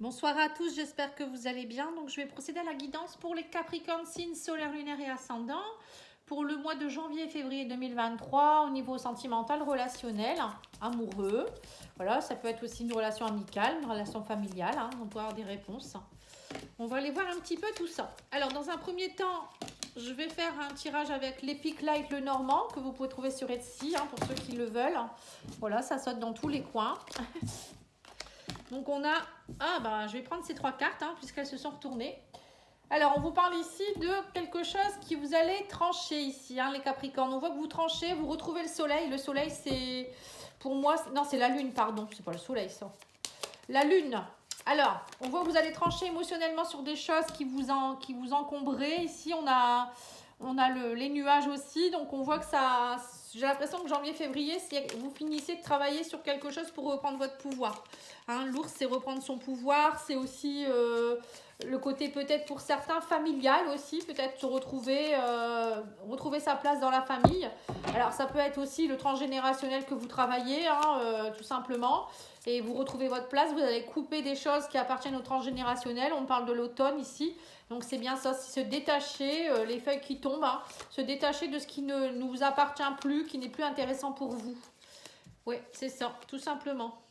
Bonsoir à tous, j'espère que vous allez bien. Donc, je vais procéder à la guidance pour les Capricornes, signes solaire, lunaire et ascendant pour le mois de janvier et février 2023 au niveau sentimental, relationnel, amoureux. Voilà, ça peut être aussi une relation amicale, une relation familiale. On peut avoir des réponses. On va aller voir un petit peu tout ça. Alors, dans un premier temps, je vais faire un tirage avec l'Epic Light le Normand que vous pouvez trouver sur Etsy pour ceux qui le veulent. Voilà, ça saute dans tous les coins. Donc on a... je vais prendre ces trois cartes puisqu'elles se sont retournées. Alors on vous parle ici de quelque chose qui vous allez trancher ici, les Capricornes. On voit que vous tranchez, vous retrouvez le soleil. Le soleil c'est... Pour moi... Non, c'est la lune, pardon. C'est pas le soleil ça. La lune. Alors, on voit que vous allez trancher émotionnellement sur des choses qui vous encombraient. Ici, on a les nuages aussi. Donc, on voit que ça... J'ai l'impression que janvier-février, vous finissez de travailler sur quelque chose pour reprendre votre pouvoir. L'ours, c'est reprendre son pouvoir. C'est aussi le côté peut-être pour certains familial aussi. Peut-être se retrouver sa place dans la famille. Alors, ça peut être aussi le transgénérationnel que vous travaillez, tout simplement. Et vous retrouvez votre place, vous allez couper des choses qui appartiennent au transgénérationnel. On parle de l'automne ici. Donc c'est bien ça, se détacher, les feuilles qui tombent, se détacher de ce qui ne vous appartient plus, qui n'est plus intéressant pour vous. Oui, c'est ça, tout simplement.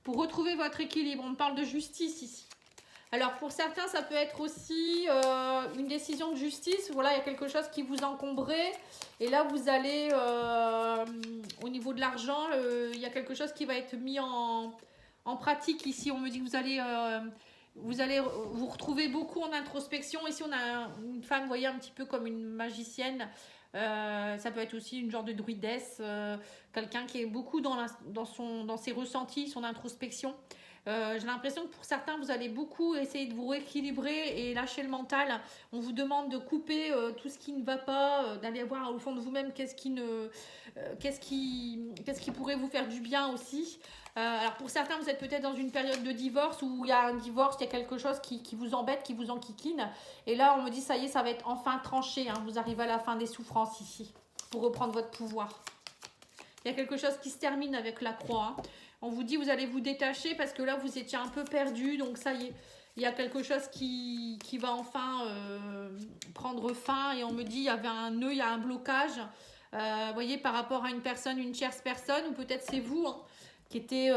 Pour retrouver votre équilibre, on parle de justice ici. Alors pour certains, ça peut être aussi une décision de justice. Voilà, il y a quelque chose qui vous encombrait. Et là, vous allez, au niveau de l'argent, il y a quelque chose qui va être mis en pratique. Ici, on me dit que vous allez vous retrouver beaucoup en introspection. Ici, on a une femme, vous voyez, un petit peu comme une magicienne. Ça peut être aussi une genre de druidesse. Quelqu'un qui est beaucoup dans ses ressentis, son introspection. J'ai l'impression que pour certains, vous allez beaucoup essayer de vous rééquilibrer et lâcher le mental. On vous demande de couper tout ce qui ne va pas, d'aller voir au fond de vous-même qu'est-ce qui pourrait vous faire du bien aussi. Alors pour certains, vous êtes peut-être dans une période de divorce où il y a un divorce, il y a quelque chose qui vous embête, qui vous enquiquine. Et là, on me dit, ça y est, ça va être enfin tranché. Vous arrivez à la fin des souffrances ici, pour reprendre votre pouvoir. Il y a quelque chose qui se termine avec la croix. On vous dit, vous allez vous détacher parce que là, vous étiez un peu perdu. Donc ça y est, il y a quelque chose qui va enfin prendre fin. Et on me dit, il y avait un nœud, il y a un blocage. Vous voyez, par rapport à une personne, une tierce personne, ou peut-être c'est vous qui était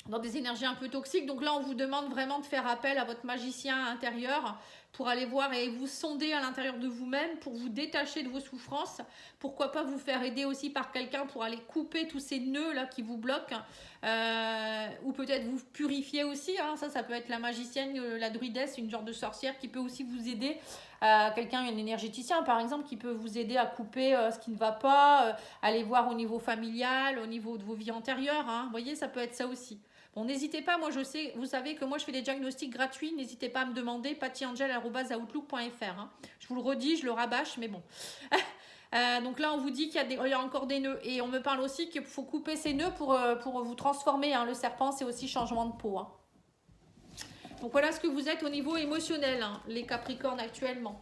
dans des énergies un peu toxiques. Donc là, on vous demande vraiment de faire appel à votre magicien intérieur pour aller voir et vous sonder à l'intérieur de vous-même, pour vous détacher de vos souffrances. Pourquoi pas vous faire aider aussi par quelqu'un pour aller couper tous ces nœuds-là qui vous bloquent. Ou peut-être vous purifier aussi. Ça peut être la magicienne, la druidesse, une genre de sorcière qui peut aussi vous aider. Quelqu'un, un énergéticien par exemple, qui peut vous aider à couper ce qui ne va pas, aller voir au niveau familial, au niveau de vos vies antérieures. Vous voyez, ça peut être ça aussi. Bon, n'hésitez pas, moi je sais, vous savez que moi je fais des diagnostics gratuits, n'hésitez pas à me demander, pattyangel@outlook.fr. Je vous le redis, je le rabâche, mais bon. Donc là, on vous dit qu'il y a encore des nœuds. Et on me parle aussi qu'il faut couper ces nœuds pour vous transformer. Le serpent, c'est aussi changement de peau. Donc voilà ce que vous êtes au niveau émotionnel, les Capricornes actuellement.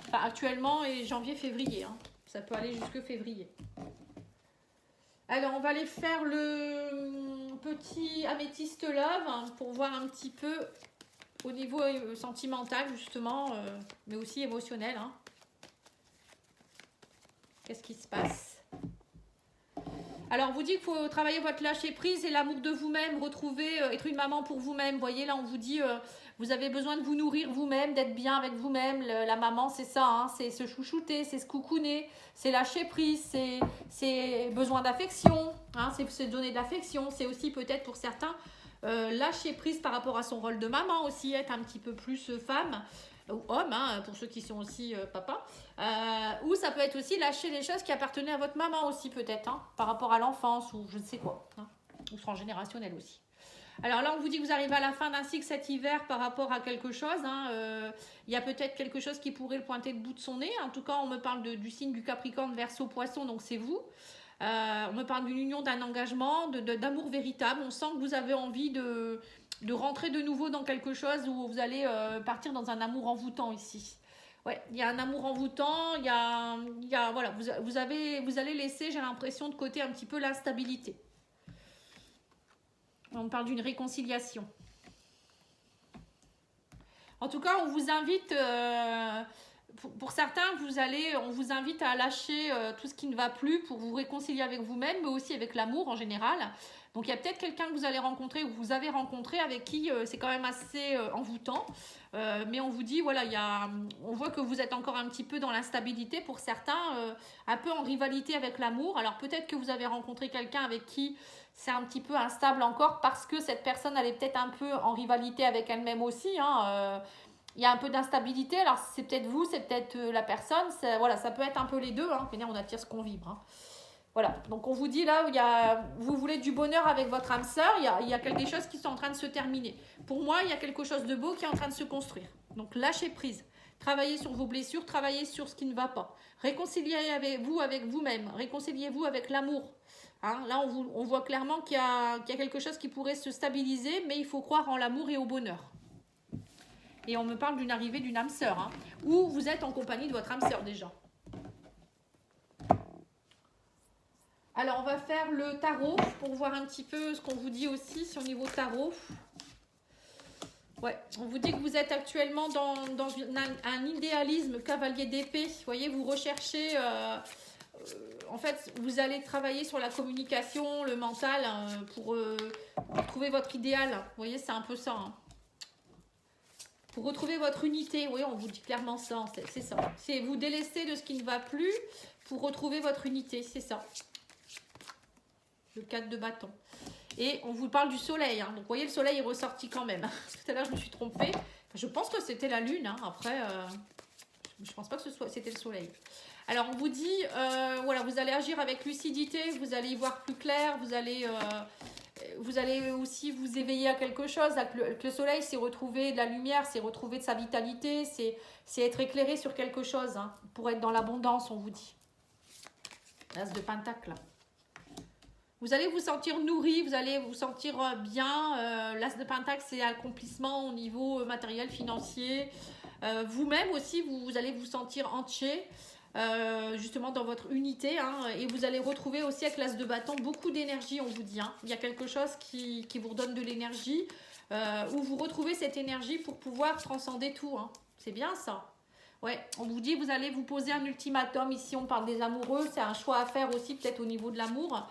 Enfin, actuellement et janvier-février. Ça peut aller jusque février. Alors, on va aller faire le petit améthyste love pour voir un petit peu au niveau sentimental, justement, mais aussi émotionnel. Qu'est-ce qui se passe? Alors, on vous dit qu'il faut travailler votre lâcher prise et l'amour de vous-même, retrouver, être une maman pour vous-même. Vous voyez, là, on vous dit, vous avez besoin de vous nourrir vous-même, d'être bien avec vous-même. La maman, c'est ça, c'est se chouchouter, c'est se coucouner, c'est lâcher prise, c'est besoin d'affection, c'est se donner de l'affection. C'est aussi peut-être pour certains lâcher prise par rapport à son rôle de maman aussi, être un petit peu plus femme ou homme, pour ceux qui sont aussi papa. Ou ça peut être aussi lâcher les choses qui appartenaient à votre maman aussi peut-être, par rapport à l'enfance ou je ne sais quoi, ou transgénérationnel aussi. Alors là, on vous dit que vous arrivez à la fin d'un cycle cet hiver par rapport à quelque chose. Il y a peut-être quelque chose qui pourrait le pointer le bout de son nez. En tout cas, on me parle du signe du Capricorne, Verseau, Poisson, donc c'est vous. On me parle d'une union, d'un engagement, d'amour véritable. On sent que vous avez envie de rentrer de nouveau dans quelque chose où vous allez partir dans un amour envoûtant ici. Ouais, il y a un amour envoûtant, voilà, vous allez laisser, j'ai l'impression, de côté un petit peu l'instabilité. On parle d'une réconciliation. En tout cas, on vous invite, pour certains, on vous invite à lâcher tout ce qui ne va plus pour vous réconcilier avec vous-même, mais aussi avec l'amour en général. Donc il y a peut-être quelqu'un que vous allez rencontrer ou vous avez rencontré avec qui c'est quand même assez envoûtant. Mais on vous dit, voilà, on voit que vous êtes encore un petit peu dans l'instabilité pour certains, un peu en rivalité avec l'amour. Alors peut-être que vous avez rencontré quelqu'un avec qui c'est un petit peu instable encore parce que cette personne elle est peut-être un peu en rivalité avec elle-même aussi. Il y a un peu d'instabilité, alors c'est peut-être vous, c'est peut-être la personne, voilà, ça peut être un peu les deux, hein. On attire ce qu'on vibre. Hein. Voilà, donc on vous dit là, vous voulez du bonheur avec votre âme sœur, il y a quelque chose qui est en train de se terminer. Pour moi, il y a quelque chose de beau qui est en train de se construire. Donc lâchez prise, travaillez sur vos blessures, travaillez sur ce qui ne va pas. Réconciliez-vous avec vous-même, réconciliez-vous avec l'amour. Hein, là, on voit clairement qu'il y a quelque chose qui pourrait se stabiliser, mais il faut croire en l'amour et au bonheur. Et on me parle d'une arrivée d'une âme sœur, hein, ou vous êtes en compagnie de votre âme sœur déjà. Alors, on va faire le tarot pour voir un petit peu ce qu'on vous dit aussi sur le niveau tarot. Ouais, on vous dit que vous êtes actuellement dans un idéalisme cavalier d'épée. Vous voyez, vous recherchez... en fait, vous allez travailler sur la communication, le mental, pour trouver votre idéal. Vous voyez, c'est un peu ça. Hein. Pour retrouver votre unité, oui, on vous dit clairement ça, c'est ça. C'est vous délester de ce qui ne va plus pour retrouver votre unité, c'est ça. Le 4 de bâton. Et on vous parle du soleil. Hein. Donc, vous voyez, le soleil est ressorti quand même. Tout à l'heure, je me suis trompée. Je pense que c'était la lune. Hein. Après, je ne pense pas que c'était le soleil. Alors, on vous dit, voilà, vous allez agir avec lucidité, vous allez y voir plus clair, vous allez aussi vous éveiller à quelque chose. Avec le soleil, c'est retrouver de la lumière, c'est retrouver de sa vitalité, c'est être éclairé sur quelque chose, hein, pour être dans l'abondance, on vous dit. L'as de pentacle. Vous allez vous sentir nourri, vous allez vous sentir bien. L'as de pentacle, c'est accomplissement au niveau matériel, financier. Vous-même aussi, vous allez vous sentir entier. Justement dans votre unité, hein, et vous allez retrouver aussi avec l'as de bâton beaucoup d'énergie, on vous dit. Hein. Il y a quelque chose qui vous redonne de l'énergie, où vous retrouvez cette énergie pour pouvoir transcender tout. Hein. C'est bien ça. Ouais, on vous dit vous allez vous poser un ultimatum. Ici, on parle des amoureux. C'est un choix à faire aussi peut-être au niveau de l'amour,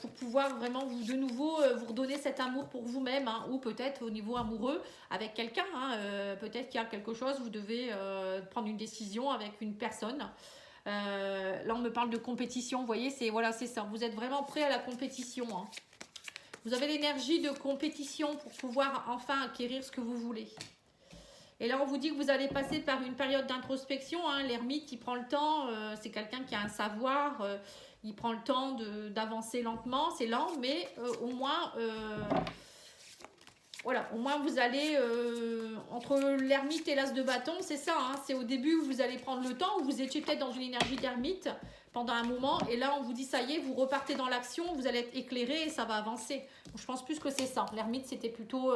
pour pouvoir vraiment de nouveau vous redonner cet amour pour vous-même, hein, ou peut-être au niveau amoureux avec quelqu'un. Hein, peut-être qu'il y a quelque chose, vous devez prendre une décision avec une personne. Là, on me parle de compétition. Vous voyez, c'est ça. Vous êtes vraiment prêt à la compétition. Hein. Vous avez l'énergie de compétition pour pouvoir enfin acquérir ce que vous voulez. Et là, on vous dit que vous allez passer par une période d'introspection. Hein. L'ermite, il prend le temps. C'est quelqu'un qui a un savoir. Il prend le temps d'avancer lentement. C'est lent, mais au moins... voilà, au moins vous allez, entre l'ermite et l'as de bâton, c'est ça, hein, c'est au début où vous allez prendre le temps, où vous étiez peut-être dans une énergie d'ermite pendant un moment, et là on vous dit ça y est, vous repartez dans l'action, vous allez être éclairé et ça va avancer. Donc, je pense plus que c'est ça, l'ermite c'était plutôt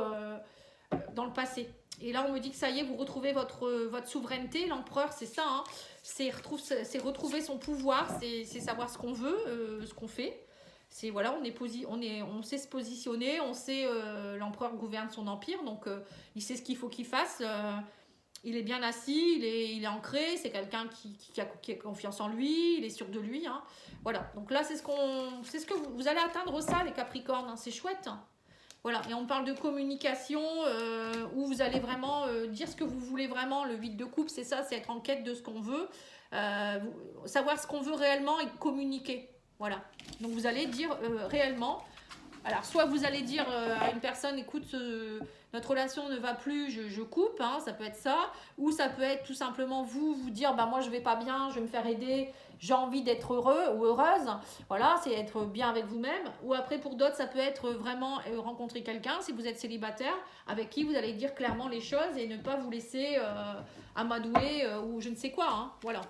dans le passé. Et là on me dit que ça y est, vous retrouvez votre souveraineté, l'empereur c'est ça, hein, c'est retrouver son pouvoir, c'est savoir ce qu'on veut, ce qu'on fait. C'est voilà, on sait se positionner, on sait l'empereur gouverne son empire, donc il sait ce qu'il faut qu'il fasse. Il est bien assis, il est ancré, c'est quelqu'un qui a confiance en lui, il est sûr de lui. Hein. Voilà, donc là c'est ce que vous allez atteindre ça les Capricornes, hein, c'est chouette. Voilà, et on parle de communication où vous allez vraiment dire ce que vous voulez vraiment. Le 8 de coupe, c'est ça, c'est être en quête de ce qu'on veut, savoir ce qu'on veut réellement et communiquer. Voilà, donc vous allez dire réellement, alors soit vous allez dire à une personne, écoute, notre relation ne va plus, je coupe, hein, ça peut être ça, ou ça peut être tout simplement vous dire, bah moi je vais pas bien, je vais me faire aider, j'ai envie d'être heureux ou heureuse, voilà, c'est être bien avec vous-même, ou après pour d'autres ça peut être vraiment rencontrer quelqu'un, si vous êtes célibataire, avec qui vous allez dire clairement les choses et ne pas vous laisser amadouer ou je ne sais quoi, hein, voilà.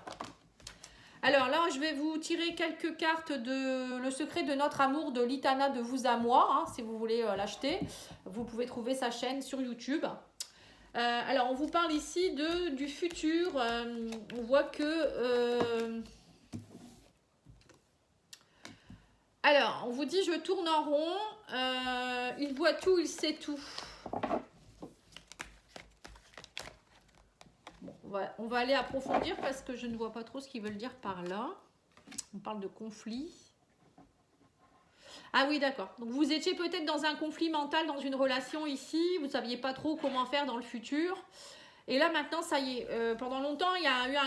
Alors là, je vais vous tirer quelques cartes de Le secret de notre amour de Litana de vous à moi. Hein, si vous voulez l'acheter, vous pouvez trouver sa chaîne sur YouTube. Alors, on vous parle ici du futur. On voit que... Alors, on vous dit, je tourne en rond. Il voit tout, il sait tout. Bon, on va aller approfondir parce que je ne vois pas trop ce qu'ils veulent dire par là. On parle de conflit. Ah oui, d'accord. Donc, vous étiez peut-être dans un conflit mental, dans une relation ici. Vous ne saviez pas trop comment faire dans le futur. Et là, maintenant, ça y est. Pendant longtemps, il y a eu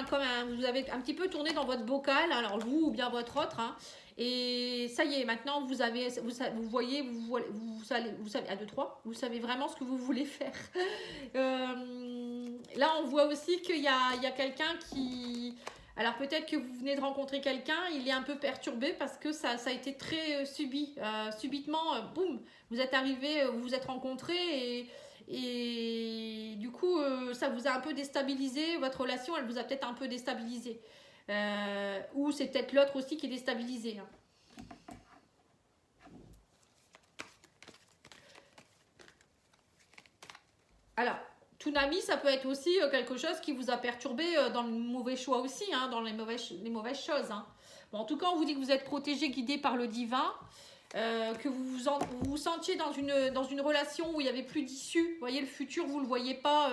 vous avez un petit peu tourné dans votre bocal. Alors, vous ou bien votre autre. Hein, et ça y est, maintenant, vous voyez, vous savez, à 2, 3, vous savez vraiment ce que vous voulez faire. Là, on voit aussi qu'il y a quelqu'un qui... Alors peut-être que vous venez de rencontrer quelqu'un, il est un peu perturbé parce que ça a été très subi. Subitement, boum, vous êtes arrivé, vous vous êtes rencontrés et du coup, ça vous a un peu déstabilisé. Votre relation, elle vous a peut-être un peu déstabilisé. Ou c'est peut-être l'autre aussi qui est déstabilisé. Hein. Alors, Toonami, ça peut être aussi quelque chose qui vous a perturbé dans le mauvais choix aussi, hein, dans les mauvaises choses. Hein. Bon, en tout cas, on vous dit que vous êtes protégé, guidé par le divin, que vous vous sentiez dans une relation où il n'y avait plus d'issue. Vous voyez, le futur, vous ne le voyez pas.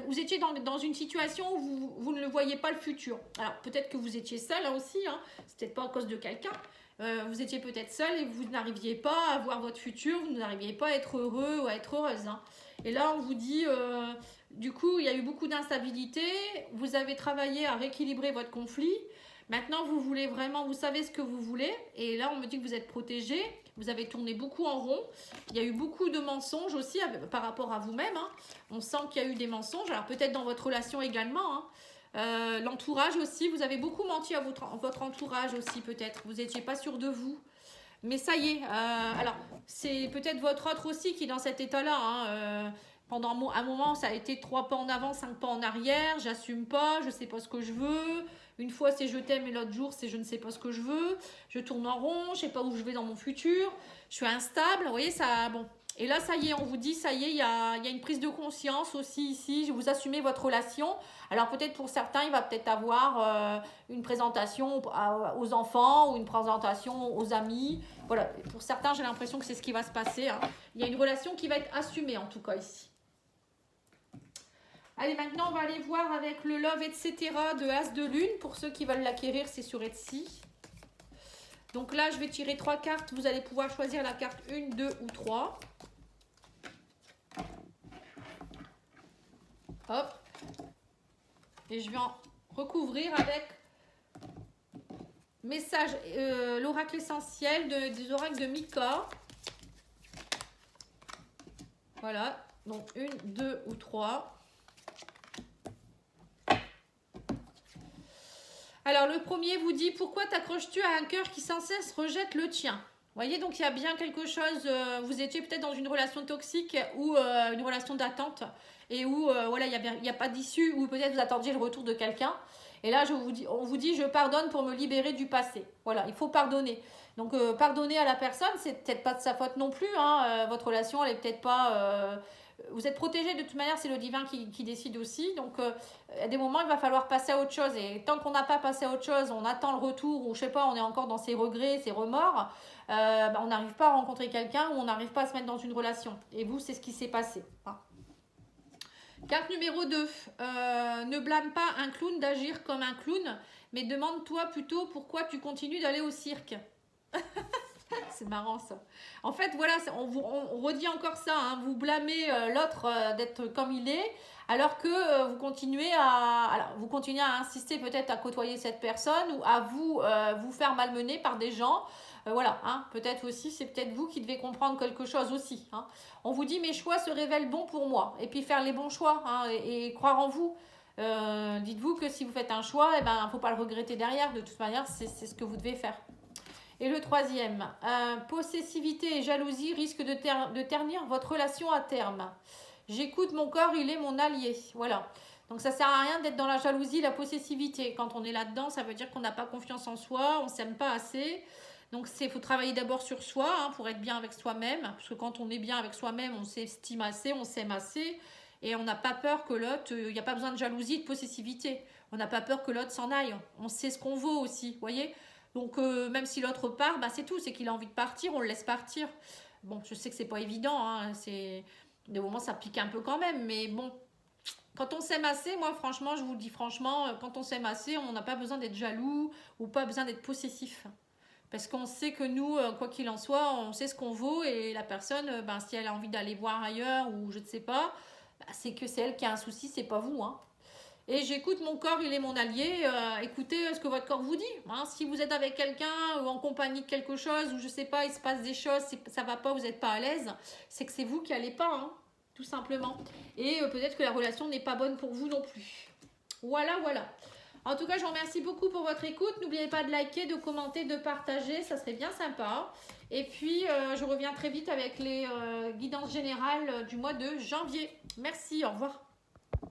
Vous étiez dans une situation où vous ne le voyez pas le futur. Alors, peut-être que vous étiez seul là aussi, hein, c'est peut-être pas à cause de quelqu'un. Vous étiez peut-être seul et vous n'arriviez pas à voir votre futur, vous n'arriviez pas à être heureux ou à être heureuse. Hein. Et là, on vous dit, du coup, il y a eu beaucoup d'instabilité. Vous avez travaillé à rééquilibrer votre conflit. Maintenant, vous voulez vraiment, vous savez ce que vous voulez. Et là, on me dit que vous êtes protégé. Vous avez tourné beaucoup en rond. Il y a eu beaucoup de mensonges aussi par rapport à vous-même. Hein. On sent qu'il y a eu des mensonges. Alors, peut-être dans votre relation également. Hein. L'entourage aussi. Vous avez beaucoup menti à votre entourage aussi, peut-être. Vous n'étiez pas sûr de vous. Mais ça y est, alors c'est peut-être votre autre aussi qui est dans cet état-là. Hein, pendant un moment, ça a été 3 pas en avant, 5 pas en arrière. J'assume pas, je sais pas ce que je veux. Une fois c'est je t'aime et l'autre jour c'est je ne sais pas ce que je veux. Je tourne en rond, je sais pas où je vais dans mon futur. Je suis instable, vous voyez ça. Bon. Et là, ça y est, on vous dit, ça y est, il y a une prise de conscience aussi ici. Vous assumez votre relation. Alors peut-être pour certains, il va peut-être avoir une présentation aux enfants ou une présentation aux amis. Voilà, pour certains, j'ai l'impression que c'est ce qui va se passer. Hein. Il y a une relation qui va être assumée en tout cas ici. Allez, maintenant, on va aller voir avec le Love, etc. de As de Lune. Pour ceux qui veulent l'acquérir, c'est sur Etsy. Donc là, je vais tirer 3 cartes. Vous allez pouvoir choisir la carte 1, 2 ou 3. Hop. Et je vais en recouvrir avec message, l'oracle essentiel des oracles de Mika. Voilà. Donc 1, 2 ou 3. Alors le premier vous dit, pourquoi t'accroches-tu à un cœur qui sans cesse rejette le tien? Vous voyez, donc il y a bien quelque chose, vous étiez peut-être dans une relation toxique ou une relation d'attente et où voilà, il n'y a pas d'issue, ou peut-être vous attendiez le retour de quelqu'un. Et là, on vous dit, je pardonne pour me libérer du passé. Voilà, il faut pardonner. Donc pardonner à la personne, c'est peut-être pas de sa faute non plus. Hein, votre relation, elle est peut-être pas... vous êtes protégé de toute manière, c'est le divin qui décide aussi. Donc, à des moments, il va falloir passer à autre chose. Et tant qu'on n'a pas passé à autre chose, on attend le retour, ou je sais pas, on est encore dans ses regrets, ses remords, on n'arrive pas à rencontrer quelqu'un, ou on n'arrive pas à se mettre dans une relation. Et vous, c'est ce qui s'est passé. Hein. Carte numéro 2. Ne blâme pas un clown d'agir comme un clown, mais demande-toi plutôt pourquoi tu continues d'aller au cirque. C'est marrant ça. En fait, voilà, on redit encore ça. Hein, vous blâmez l'autre d'être comme il est, alors que vous continuez à insister peut-être à côtoyer cette personne ou à vous faire malmener par des gens. Voilà, hein, peut-être aussi, c'est peut-être vous qui devez comprendre quelque chose aussi. Hein. On vous dit, mes choix se révèlent bons pour moi. Et puis faire les bons choix hein, et croire en vous. Dites-vous que si vous faites un choix, il ne faut pas le regretter derrière. De toute manière, c'est ce que vous devez faire. Et le troisième, possessivité et jalousie risquent de ternir votre relation à terme. J'écoute mon corps, il est mon allié. Voilà. Donc ça sert à rien d'être dans la jalousie, la possessivité. Quand on est là-dedans, ça veut dire qu'on n'a pas confiance en soi, on ne s'aime pas assez. Donc il faut travailler d'abord sur soi hein, pour être bien avec soi-même. Parce que quand on est bien avec soi-même, on s'estime assez, on s'aime assez. Et on n'a pas peur que l'autre, il n'y a pas besoin de jalousie, de possessivité. On n'a pas peur que l'autre s'en aille. On sait ce qu'on vaut aussi, vous voyez. Donc, même si l'autre part, bah, c'est tout. C'est qu'il a envie de partir, on le laisse partir. Bon, je sais que c'est pas évident. Hein, des moments, ça pique un peu quand même. Mais bon, quand on s'aime assez, moi, franchement, je vous le dis franchement, quand on s'aime assez, on n'a pas besoin d'être jaloux ou pas besoin d'être possessif. Parce qu'on sait que nous, quoi qu'il en soit, on sait ce qu'on vaut et la personne, ben, si elle a envie d'aller voir ailleurs ou je ne sais pas, ben, c'est que c'est elle qui a un souci, c'est pas vous. Hein. Et j'écoute mon corps, il est mon allié. Écoutez ce que votre corps vous dit. Hein. Si vous êtes avec quelqu'un ou en compagnie de quelque chose ou je sais pas, il se passe des choses, ça va pas, vous n'êtes pas à l'aise, c'est que c'est vous qui allez pas, hein, tout simplement. Et peut-être que la relation n'est pas bonne pour vous non plus. Voilà, voilà. En tout cas, je vous remercie beaucoup pour votre écoute. N'oubliez pas de liker, de commenter, de partager. Ça serait bien sympa. Et puis, je reviens très vite avec les guidances générales du mois de janvier. Merci, au revoir.